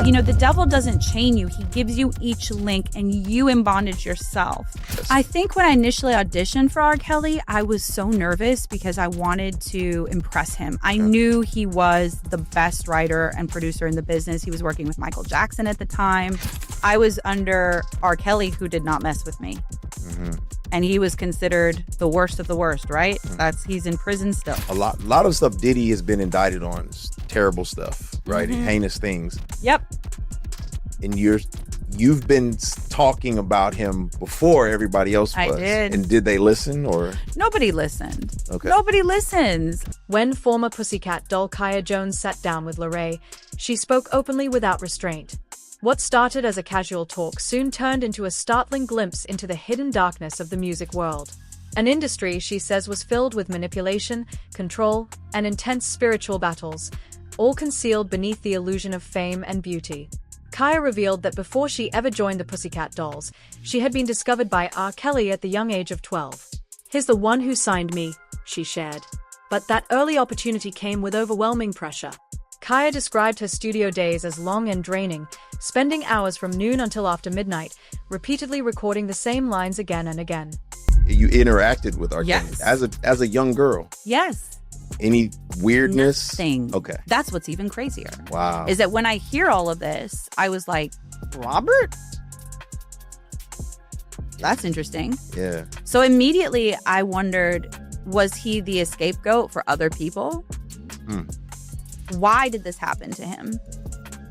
You know, the devil doesn't chain you. He gives you each link and you in bondage yourself. Yes. I think when I initially auditioned for R. Kelly, I was so nervous because I wanted to impress him. I knew he was the best writer and producer in the business. He was working with Michael Jackson at the time. I was under R. Kelly, who did not mess with me. And he was considered the worst of the worst, right? He's in prison still. A lot of stuff Diddy has been indicted on is terrible stuff, right? Heinous things. Yep. And you've been talking about him before everybody else was. I did. And did they listen or? Nobody listened. Okay. Nobody listens. When former Pussycat Doll Kaya Jones sat down with Lorray, she spoke openly without restraint. What started as a casual talk soon turned into a startling glimpse into the hidden darkness of the music world. An industry, she says, was filled with manipulation, control, and intense spiritual battles, all concealed beneath the illusion of fame and beauty. Kaya revealed that before she ever joined the Pussycat Dolls, she had been discovered by R. Kelly at the young age of 12. "He's the one who signed me," she shared. But that early opportunity came with overwhelming pressure. Kaya described her studio days as long and draining, spending hours from noon until after midnight, repeatedly recording the same lines again and again. You interacted with R. Kelly Yes. as a young girl. Yes. Any weirdness? Nothing. Okay. That's what's even crazier. Wow. Is that when I hear all of this, I was like, Robert? That's interesting. Yeah. So immediately I wondered, was he the scapegoat for other people? Why did this happen to him?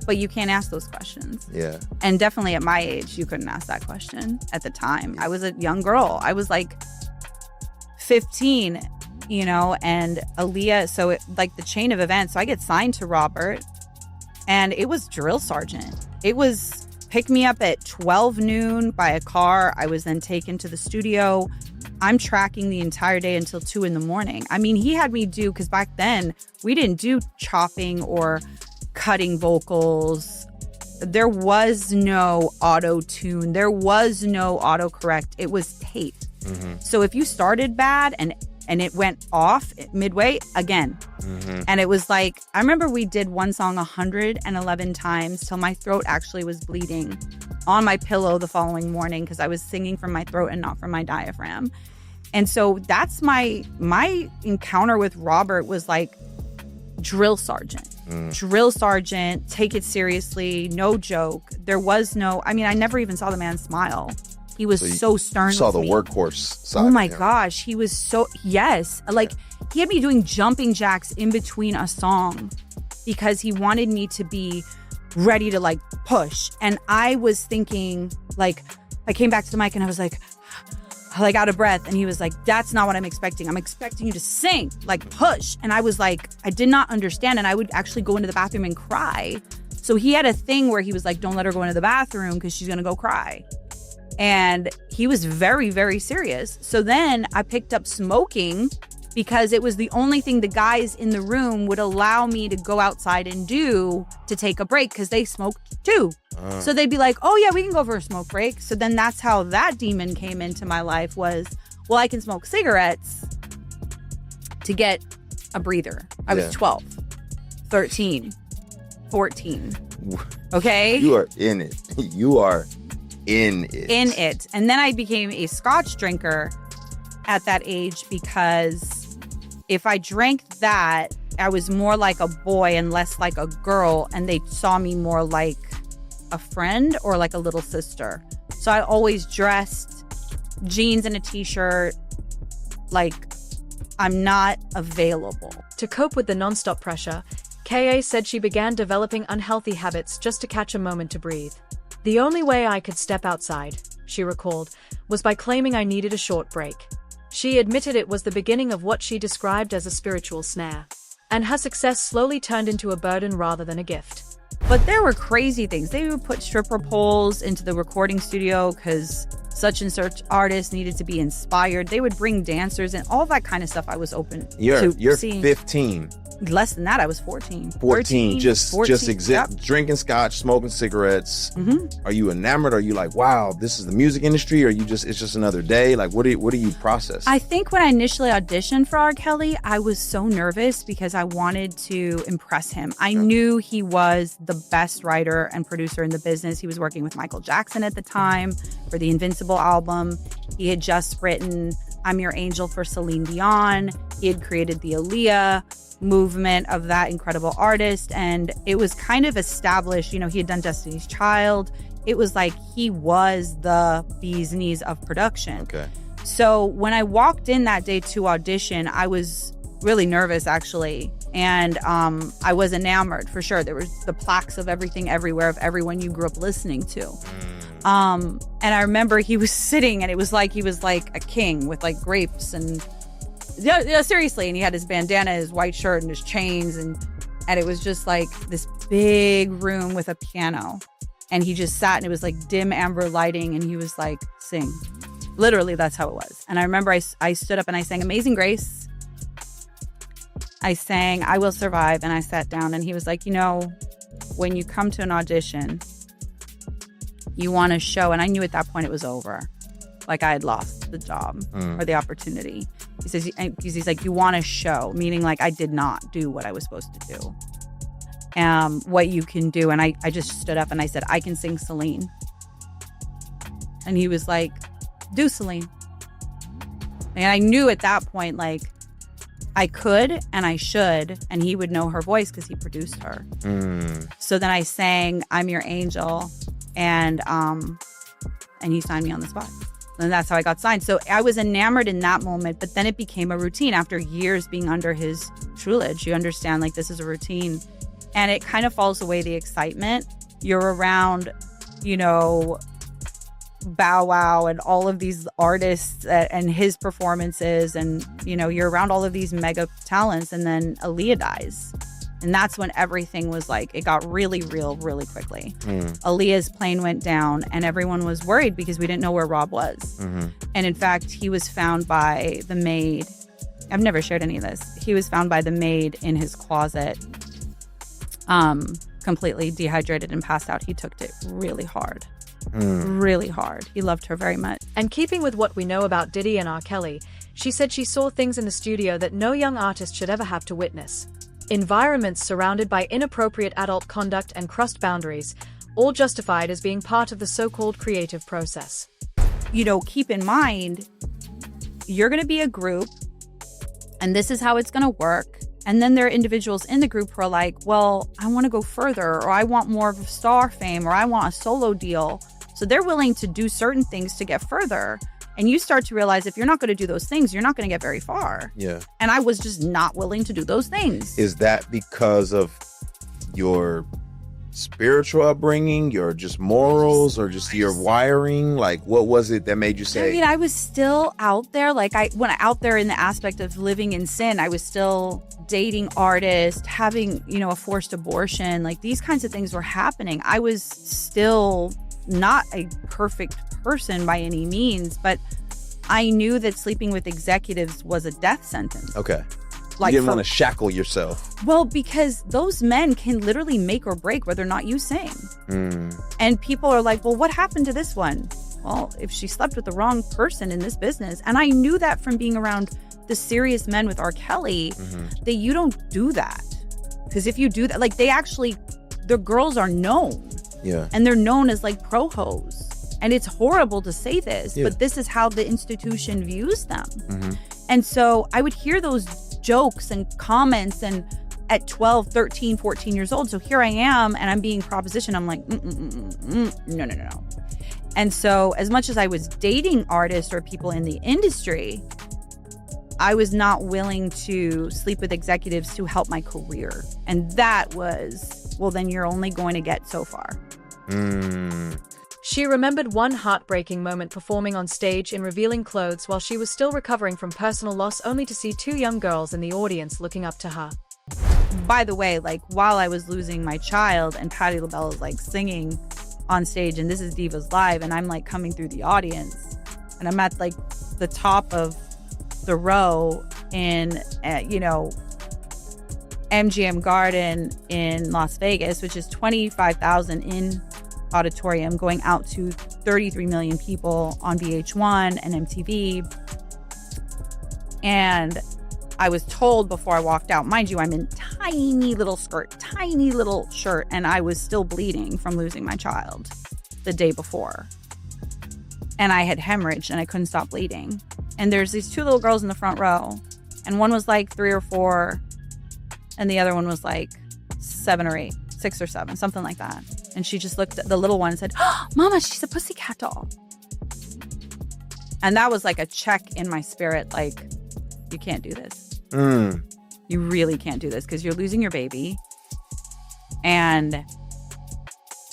But you can't ask those questions. Yeah. And definitely at my age, you couldn't ask that question at the time. I was a young girl. I was like 15, you know, and Aaliyah. So like the chain of events. So I get signed to Robert and it was drill sergeant. It was pick me up at 12 noon by a car. I was then taken to the studio. I'm tracking the entire day until 2 a.m. I mean, he had me do, because back then we didn't do chopping or cutting vocals. There was no auto-tune. There was no autocorrect. It was tape. So if you started bad and it went off midway, again. And it was like, I remember we did one song 111 times till my throat actually was bleeding on my pillow the following morning because I was singing from my throat and not from my diaphragm. And so that's my encounter with Robert was like drill sergeant. Drill sergeant, take it seriously, no joke. There was no, I mean, I never even saw the man smile. He was so stern. You saw with the me. workhorse side. Oh my of him. gosh, he was so, yes. Like he had me doing jumping jacks in between a song because he wanted me to be ready to like push. And I was thinking, like, I came back to the mic and I was like out of breath. And he was like, that's not what I'm expecting. I'm expecting you to sing, like push. And I was like, I did not understand. And I would actually go into the bathroom and cry. So he had a thing where he was like, don't let her go into the bathroom because she's going to go cry. And he was very, very serious. So then I picked up smoking because it was the only thing the guys in the room would allow me to go outside and do to take a break because they smoked too. So they'd be like, oh yeah, we can go for a smoke break. So then that's how that demon came into my life was, well, I can smoke cigarettes to get a breather. I was 12, 13, 14. Okay? You are in it. You are in it. In it. And then I became a scotch drinker at that age because if I drank that, I was more like a boy and less like a girl, and they saw me more like a friend or like a little sister. So I always dressed jeans and a t-shirt like I'm not available. To cope with the nonstop pressure, Ka said she began developing unhealthy habits just to catch a moment to breathe. The only way I could step outside, she recalled, was by claiming I needed a short break. She admitted it was the beginning of what she described as a spiritual snare, and her success slowly turned into a burden rather than a gift. But there were crazy things. They would put stripper poles into the recording studio because such and such artists needed to be inspired. They would bring dancers and all that kind of stuff I was open to You're seeing. 15. Less than that, I was 14. 14, 13, just 14, yep. drinking scotch, smoking cigarettes. Mm-hmm. Are you enamored? Are you like, wow, this is the music industry? Or you just, it's just another day? Like, what do you process? I think when I initially auditioned for R. Kelly, I was so nervous because I wanted to impress him. I knew he was the best writer and producer in the business. He was working with Michael Jackson at the time for the Invincible album. He had just written I'm Your Angel for Celine Dion. He had created the Aaliyah movement of that incredible artist. And it was kind of established, you know, he had done Destiny's Child. It was like he was the bee's knees of production. Okay. So when I walked in that day to audition, I was really nervous, actually. And I was enamored, for sure. There was the plaques of Everything Everywhere of everyone you grew up listening to. And I remember he was sitting, and it was like he was like a king with like grapes and yeah, seriously. And he had his bandana, his white shirt, and his chains, and it was just like this big room with a piano. And he just sat, and it was like dim amber lighting, and he was like, sing. Literally, that's how it was. And I remember I stood up and I sang Amazing Grace. I sang I Will Survive, and I sat down, and he was like, you know, when you come to an audition, you want to show, and I knew at that point it was over. Like I had lost the job or the opportunity. He says, because he's like, you want to show, meaning like I did not do what I was supposed to do. What you can do. And I just stood up and I said, I can sing Celine. And he was like, do Celine. And I knew at that point, like, I could and I should, and he would know her voice because he produced her. So then I sang I'm Your Angel, and he signed me on the spot. And that's how I got signed. So I was enamored in that moment, but then it became a routine after years being under his tutelage. You understand, like, this is a routine, and it kind of falls away the excitement. You're around, you know, Bow Wow and all of these artists and his performances, and, you know, you're around all of these mega talents, and then Aaliyah dies. And that's when everything was like, it got really real really quickly. Aaliyah's plane went down, and everyone was worried because we didn't know where Rob was. And in fact, he was found by the maid. I've never shared any of this. He was found by the maid in his closet, completely dehydrated and passed out. He took it really hard. Really hard. He loved her very much. And keeping with what we know about Diddy and R. Kelly, she said she saw things in the studio that no young artist should ever have to witness. Environments surrounded by inappropriate adult conduct and crossed boundaries, all justified as being part of the so-called creative process. You know, keep in mind, you're going to be a group, and this is how it's going to work. And then there are individuals in the group who are like, well, I want to go further, or I want more of a star fame, or I want a solo deal. So they're willing to do certain things to get further. And you start to realize if you're not going to do those things, you're not going to get very far. Yeah. And I was just not willing to do those things. Is that because of your spiritual upbringing, your just morals, or just your wiring? Like, what was it that made you say? I mean, I was still out there. Like, out there in the aspect of living in sin, I was still dating artists, having, you know, a forced abortion. Like, these kinds of things were happening. I was still not a perfect person by any means, but I knew that sleeping with executives was a death sentence. Okay. Like, you didn't want to shackle yourself. Well, because those men can literally make or break whether or not you sing. And people are like, well, what happened to this one? Well, if she slept with the wrong person in this business. And I knew that from being around the serious men with R. Kelly, that you don't do that. Because if you do that, like, the girls are known. Yeah. And they're known as like pro-hoes. And it's horrible to say this, but this is how the institution views them. And so I would hear those jokes and comments, and at 12, 13, 14 years old. So here I am, and I'm being propositioned. I'm like, no. And so as much as I was dating artists or people in the industry, I was not willing to sleep with executives to help my career. And that was, well, then you're only going to get so far. She remembered one heartbreaking moment performing on stage in revealing clothes while she was still recovering from personal loss, only to see two young girls in the audience looking up to her. By the way, like, while I was losing my child and Patti LaBelle is like singing on stage, and this is Divas Live, and I'm like coming through the audience, and I'm at like the top of the row in, you know, MGM Garden in Las Vegas, which is 25,000 in auditorium, going out to 33 million people on VH1 and MTV. And I was told before I walked out, mind you, I'm in tiny little skirt, tiny little shirt, and I was still bleeding from losing my child the day before. And I had hemorrhaged and I couldn't stop bleeding. And there's these two little girls in the front row, and one was like 3 or 4, and the other one was like 7 or 8, 6 or 7, something like that. And she just looked at the little one and said, "Oh, Mama, she's a Pussycat Doll." And that was like a check in my spirit, like, you can't do this. You really can't do this, because you're losing your baby and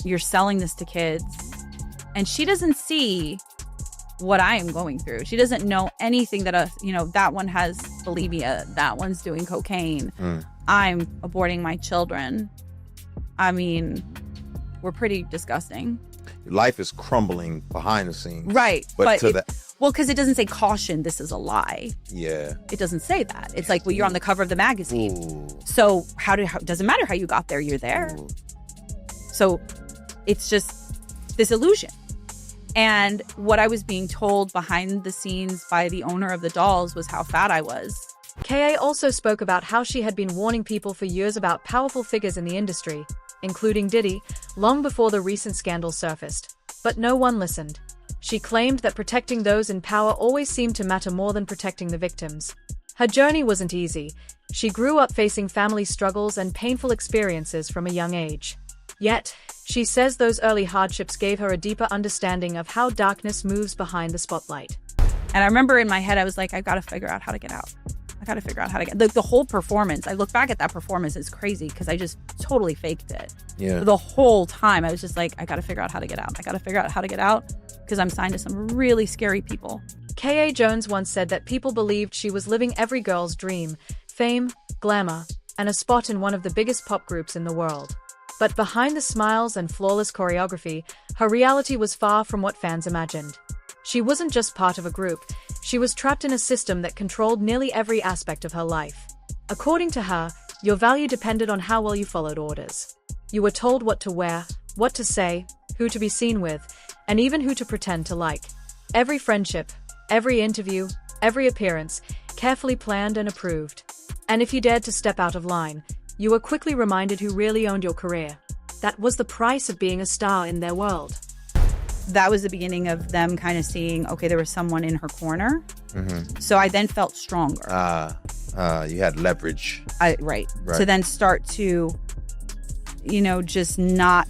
you're selling this to kids. And she doesn't see what I am going through. She doesn't know anything that, that one has bulimia, that one's doing cocaine. I'm aborting my children. I mean, we're pretty disgusting. Life is crumbling behind the scenes. Right. But to well, because it doesn't say caution, this is a lie. Yeah. It doesn't say that. It's like, well, you're on the cover of the magazine. Ooh. So doesn't matter how you got there, you're there. Ooh. So it's just this illusion. And what I was being told behind the scenes by the owner of the dolls was how fat I was. Ka also spoke about how she had been warning people for years about powerful figures in the industry, including Diddy, long before the recent scandal surfaced. But no one listened. She claimed that protecting those in power always seemed to matter more than protecting the victims. Her journey wasn't easy. She grew up facing family struggles and painful experiences from a young age. Yet, she says those early hardships gave her a deeper understanding of how darkness moves behind the spotlight. And I remember in my head, I was like, I've got to figure out how to get out. I got to figure out how to get the whole performance. I look back at that performance, it's crazy because I just totally faked it. Yeah. The whole time I was just like, I got to figure out how to get out. I got to figure out how to get out because I'm signed to some really scary people. Ka Jones once said that people believed she was living every girl's dream, fame, glamour, and a spot in one of the biggest pop groups in the world. But behind the smiles and flawless choreography, her reality was far from what fans imagined. She wasn't just part of a group, she was trapped in a system that controlled nearly every aspect of her life. According to her, your value depended on how well you followed orders. You were told what to wear, what to say, who to be seen with, and even who to pretend to like. Every friendship, every interview, every appearance, carefully planned and approved. And if you dared to step out of line, you were quickly reminded who really owned your career. That was the price of being a star in their world. That was the beginning of them kind of seeing, okay, there was someone in her corner. So I then felt stronger. You had leverage. Right. To then start to, just not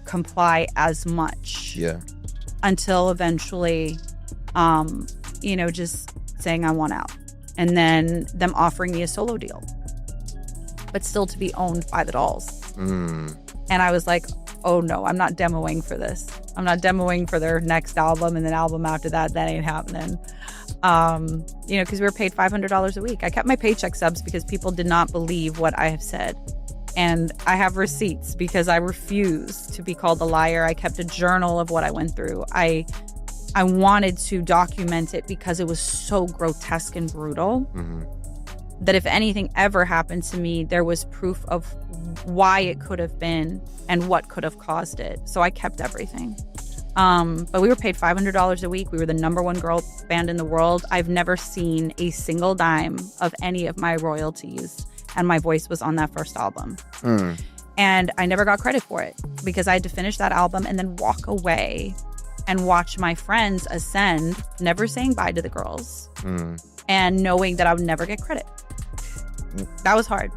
comply as much. Yeah. Until eventually, just saying I want out. And then them offering me a solo deal. But still to be owned by the dolls. And I was like, oh no, I'm not demoing for this. I'm not demoing for their next album and then album after that. That ain't happening. Because we were paid $500 a week. I kept my paycheck stubs because people did not believe what I have said. And I have receipts because I refuse to be called a liar. I kept a journal of what I went through. I wanted to document it because it was so grotesque and brutal. That if anything ever happened to me, there was proof of why it could have been and what could have caused it. So I kept everything. But we were paid $500 a week. We were the #1 girl band in the world. I've never seen a single dime of any of my royalties. And my voice was on that first album. And I never got credit for it because I had to finish that album and then walk away and watch my friends ascend, never saying bye to the girls and knowing that I would never get credit. That was hard.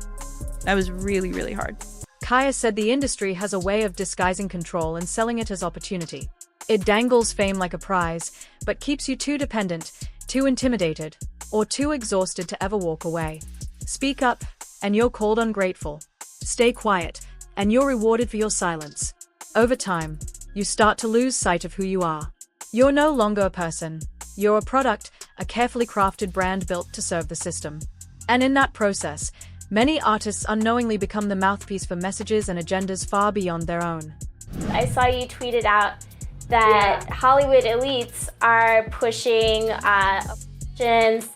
That was really, really hard. Kaya said the industry has a way of disguising control and selling it as opportunity. It dangles fame like a prize, but keeps you too dependent, too intimidated, or too exhausted to ever walk away. Speak up, and you're called ungrateful. Stay quiet, and you're rewarded for your silence. Over time, you start to lose sight of who you are. You're no longer a person. You're a product, a carefully crafted brand built to serve the system. And in that process, many artists unknowingly become the mouthpiece for messages and agendas far beyond their own. I saw you tweeted out that Hollywood elites are pushing abortions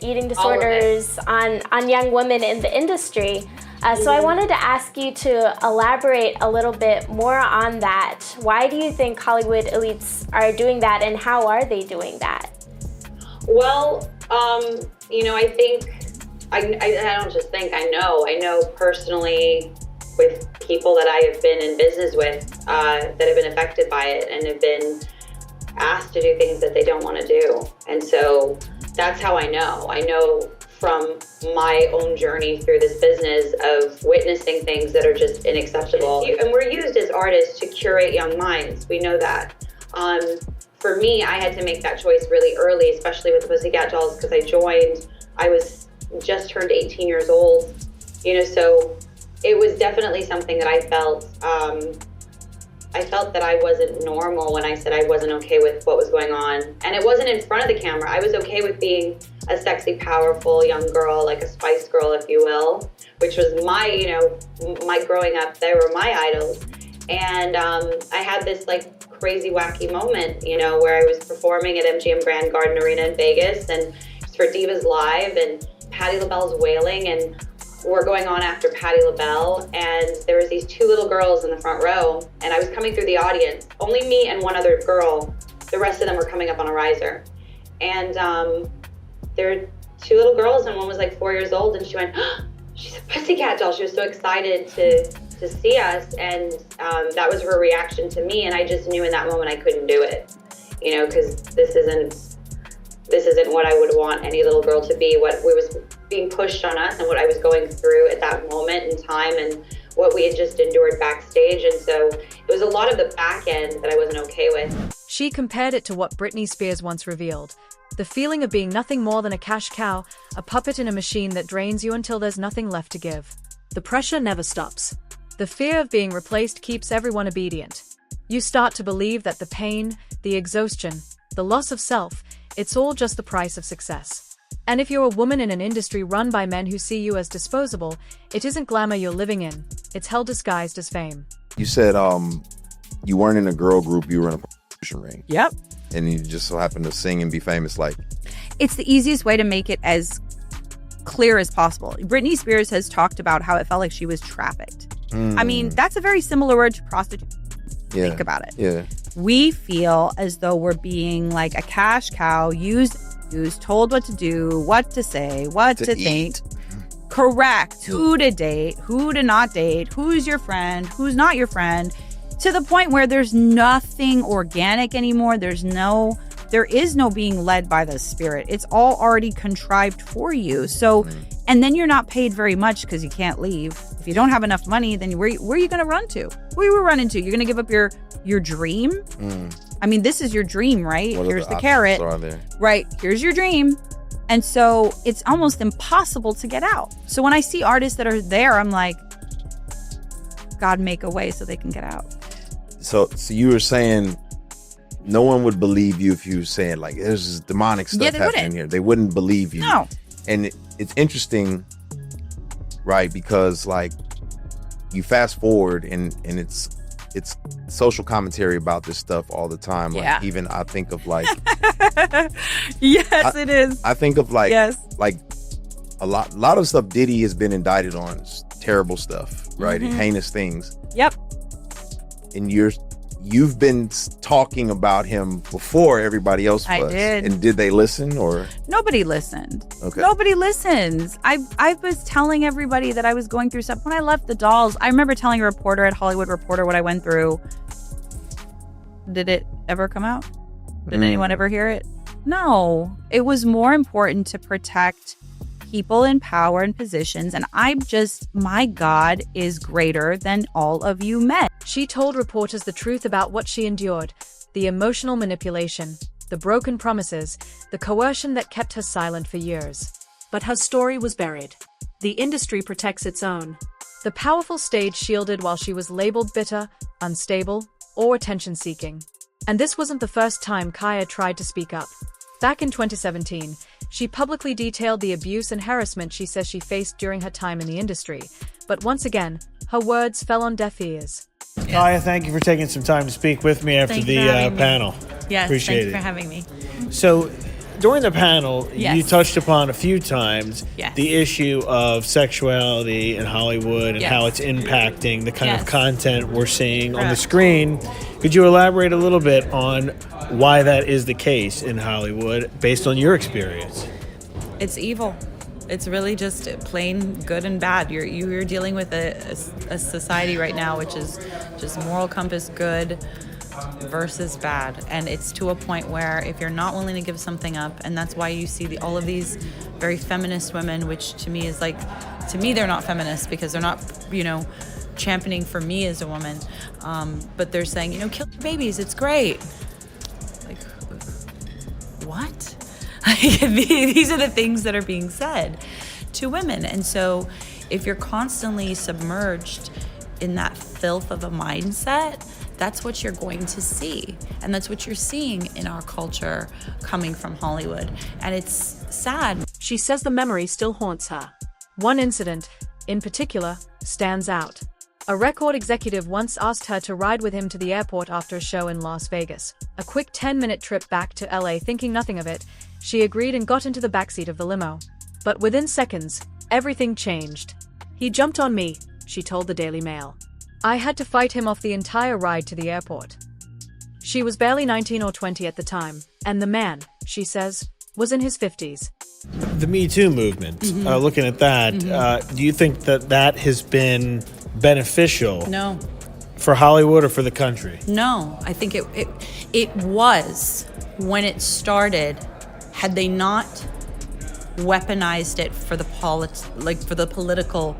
eating disorders on young women in the industry. So I wanted to ask you to elaborate a little bit more on that. Why do you think Hollywood elites are doing that, and how are they doing that? Well, I think, I don't just think, I know personally with people that I have been in business with that have been affected by it and have been asked to do things that they don't want to do. And so that's how I know. I know from my own journey through this business of witnessing things that are just unacceptable. And we're used as artists to curate young minds. We know that. For me, I had to make that choice really early, especially with the Pussycat Dolls, because I was just turned 18 years old, so it was definitely something that I felt that I wasn't normal when I said I wasn't okay with what was going on. And it wasn't in front of the camera. I was okay with being a sexy, powerful young girl, like a Spice Girl, if you will, which was my growing up. They were my idols. And I had this crazy, wacky moment, where I was performing at MGM Grand Garden Arena in Vegas, and it's for Divas Live, and Patti LaBelle's wailing, and we're going on after Patti LaBelle, and there was these two little girls in the front row, and I was coming through the audience, only me and one other girl. The rest of them were coming up on a riser. And there were two little girls, and one was 4 years old, and she went, oh, she's a Pussycat Doll. She was so excited to see us, and that was her reaction to me, and I just knew in that moment I couldn't do it, because this isn't what I would want any little girl to be, what was being pushed on us and what I was going through at that moment in time and what we had just endured backstage. And so it was a lot of the back end that I wasn't okay with. She compared it to what Britney Spears once revealed. The feeling of being nothing more than a cash cow, a puppet in a machine that drains you until there's nothing left to give. The pressure never stops. The fear of being replaced keeps everyone obedient. You start to believe that the pain, the exhaustion, the loss of self, it's all just the price of success. And if you're a woman in an industry run by men who see you as disposable, it isn't glamour you're living in. It's hell disguised as fame. You said you weren't in a girl group, you were in a prostitution ring. Yep. And you just so happened to sing and be famous. It's the easiest way to make it as clear as possible. Britney Spears has talked about how it felt like she was trafficked. I mean, that's a very similar word to prostitution. Yeah. Think about it. Yeah. We feel as though we're being like a cash cow, used, told what to do, what to say, what to think. Correct. Who to date, who to not date, who's your friend, who's not your friend, to the point where there's nothing organic anymore. There is no being led by the spirit. It's all already contrived for you. So, and then you're not paid very much because you can't leave. If you don't have enough money, then where are you going to run to? Who are you running to? You're going to give up your dream? I mean, this is your dream, right? Here's the carrot. Right. Here's your dream. And so it's almost impossible to get out. So when I see artists that are there, I'm like, God, make a way so they can get out. So you were saying no one would believe you if you were saying there's this demonic stuff happening here. They wouldn't believe you. No. And it's interesting, right? Because you fast forward and it's social commentary about this stuff all the time. Even I think of yes, it is. I think of yes. A lot of stuff Diddy has been indicted on is terrible stuff, right? Heinous things. Yep. And you've been talking about him before everybody else was. I did. And did they listen or? Nobody listened. Okay. Nobody listens. I was telling everybody that I was going through stuff. When I left the Dolls, I remember telling a reporter at Hollywood Reporter what I went through. Did it ever come out? Did anyone ever hear it? No. It was more important to protect people in power and positions. And my God is greater than all of you men. She told reporters the truth about what she endured, the emotional manipulation, the broken promises, the coercion that kept her silent for years. But her story was buried. The industry protects its own. The powerful stage shielded while she was labeled bitter, unstable, or attention-seeking. And this wasn't the first time Kaya tried to speak up. Back in 2017, she publicly detailed the abuse and harassment she says she faced during her time in the industry. But once again, her words fell on deaf ears. Kaya, thank you for taking some time to speak with me after the panel. Yes, Appreciate thank you it. for having me. So, during the panel, Yes. you touched upon a few times Yes. the issue of sexuality in Hollywood and Yes. how it's impacting the kind Yes. of content we're seeing on the Correct. screen. Could you elaborate a little bit on why that is the case in Hollywood based on your experience? It's evil. It's really just plain good and bad. You're dealing with a society right now which is just moral compass good versus bad, and it's to a point where if you're not willing to give something up, and that's why you see all of these very feminist women, which to me is like, to me they're not feminists because they're not, championing for me as a woman, but they're saying, kill your babies, it's great. Like, what? These are the things that are being said to women. And so if you're constantly submerged in that filth of a mindset, that's what you're going to see. And that's what you're seeing in our culture coming from Hollywood. And it's sad. She says the memory still haunts her. One incident, in particular, stands out. A record executive once asked her to ride with him to the airport after a show in Las Vegas. A quick 10-minute trip back to LA, thinking nothing of it, she agreed and got into the backseat of the limo. But within seconds, everything changed. He jumped on me, she told the Daily Mail. I had to fight him off the entire ride to the airport. She was barely 19 or 20 at the time, and the man, she says, was in his 50s. The Me Too movement, looking at that, do you think that has been beneficial No. for Hollywood or for the country? No, I think it was when it started. Had they not weaponized it for the for the political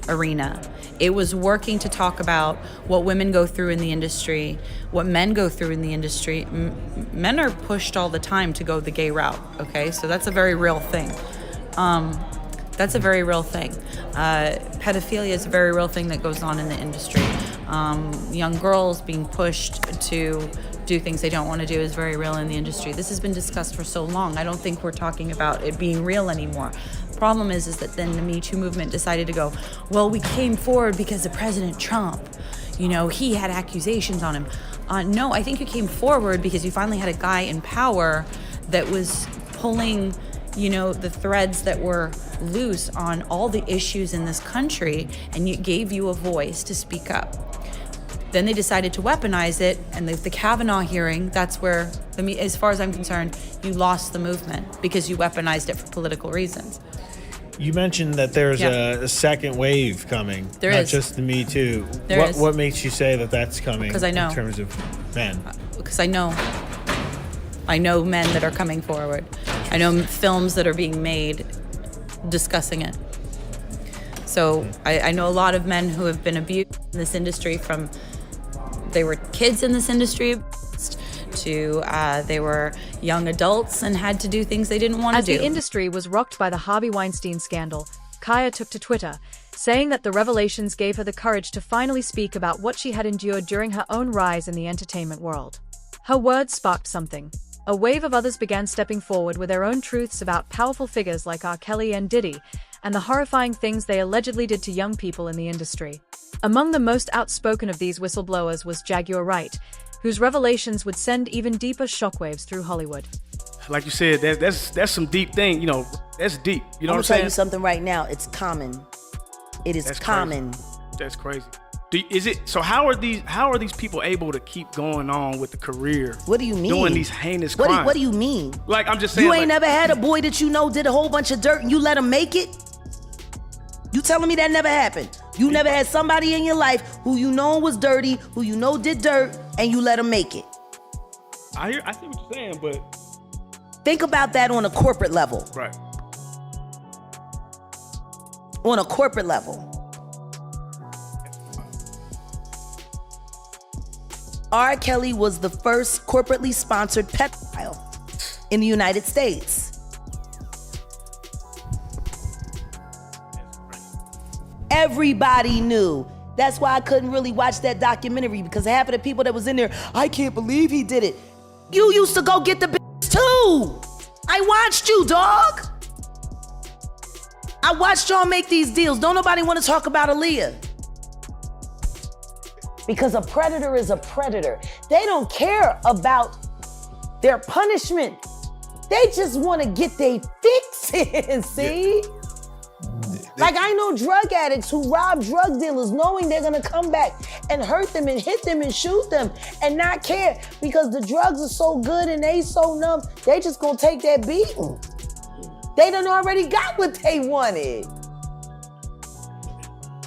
arena, it was working to talk about what women go through in the industry, what men go through in the industry. Men are pushed all the time to go the gay route. Okay, so that's a very real thing. That's a very real thing. Pedophilia is a very real thing that goes on in the industry. Young girls being pushed to do things they don't want to do is very real in the industry. This has been discussed for so long. I don't think we're talking about it being real anymore. The problem is that then the Me Too movement decided to go, well, we came forward because of President Trump. He had accusations on him. No, I think you came forward because you finally had a guy in power that was pulling the threads that were loose on all the issues in this country, and it gave you a voice to speak up. Then they decided to weaponize it, and the Kavanaugh hearing, that's where, as far as I'm concerned, you lost the movement because you weaponized it for political reasons. You mentioned that there's a second wave coming. There not is. just the Me Too. There is. What makes you say that that's coming? 'Cause I know. In terms of men. Because I know men that are coming forward. I know films that are being made discussing it. So I know a lot of men who have been abused in this industry, from they were kids in this industry to they were young adults and had to do things they didn't want to do. As the industry was rocked by the Harvey Weinstein scandal, Kaya took to Twitter, saying that the revelations gave her the courage to finally speak about what she had endured during her own rise in the entertainment world. Her words sparked something. A wave of others began stepping forward with their own truths about powerful figures like R. Kelly and Diddy, and the horrifying things they allegedly did to young people in the industry. Among the most outspoken of these whistleblowers was Jaguar Wright, whose revelations would send even deeper shockwaves through Hollywood. Like you said, that's some deep thing, that's deep. You know what I'm saying? I'm gonna tell you something right now. It's common. It is That's common. Crazy. That's crazy. So how are these people able to keep going on with the career? What do you mean? Doing these heinous crimes. What do you mean? Like, I'm just saying, You ain't never had a boy that did a whole bunch of dirt and you let him make it? You telling me that never happened? You never had somebody in your life who you know was dirty, who you know did dirt, and you let him make it? I see what you're saying, but think about that on a corporate level. Right. On a corporate level. R. Kelly was the first corporately sponsored pedophile in the United States. Everybody knew. That's why I couldn't really watch that documentary, because half of the people that was in there, I can't believe he did it. You used to go get the bitch too. I watched you, dog. I watched y'all make these deals. Don't nobody want to talk about Aaliyah. Because a predator is a predator. They don't care about their punishment. They just want to get their fix in, see? Yeah. Like, I know drug addicts who rob drug dealers knowing they're gonna come back and hurt them and hit them and shoot them and not care because the drugs are so good and they so numb, they just gonna take that beating. They done already got what they wanted.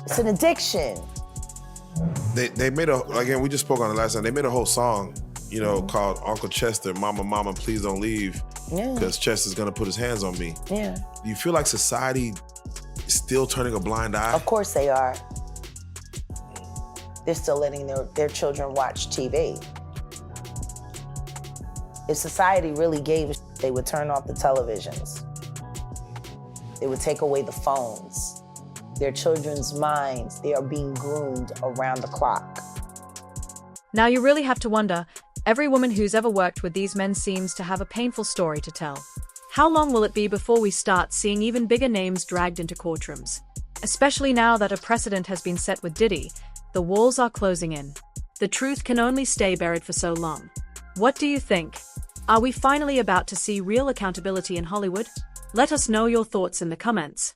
It's an addiction. They made again, we just spoke on it last time, they made a whole song, you know, called Uncle Chester, Mama, Mama, Please Don't Leave, because Chester's gonna put his hands on me. Yeah. Do you feel like society is still turning a blind eye? Of course they are. They're still letting their children watch TV. If society really gave a shit, they would turn off the televisions. They would take away the phones. Their children's minds, they are being groomed around the clock. Now you really have to wonder, every woman who's ever worked with these men seems to have a painful story to tell. How long will it be before we start seeing even bigger names dragged into courtrooms? Especially now that a precedent has been set with Diddy, the walls are closing in. The truth can only stay buried for so long. What do you think? Are we finally about to see real accountability in Hollywood? Let us know your thoughts in the comments.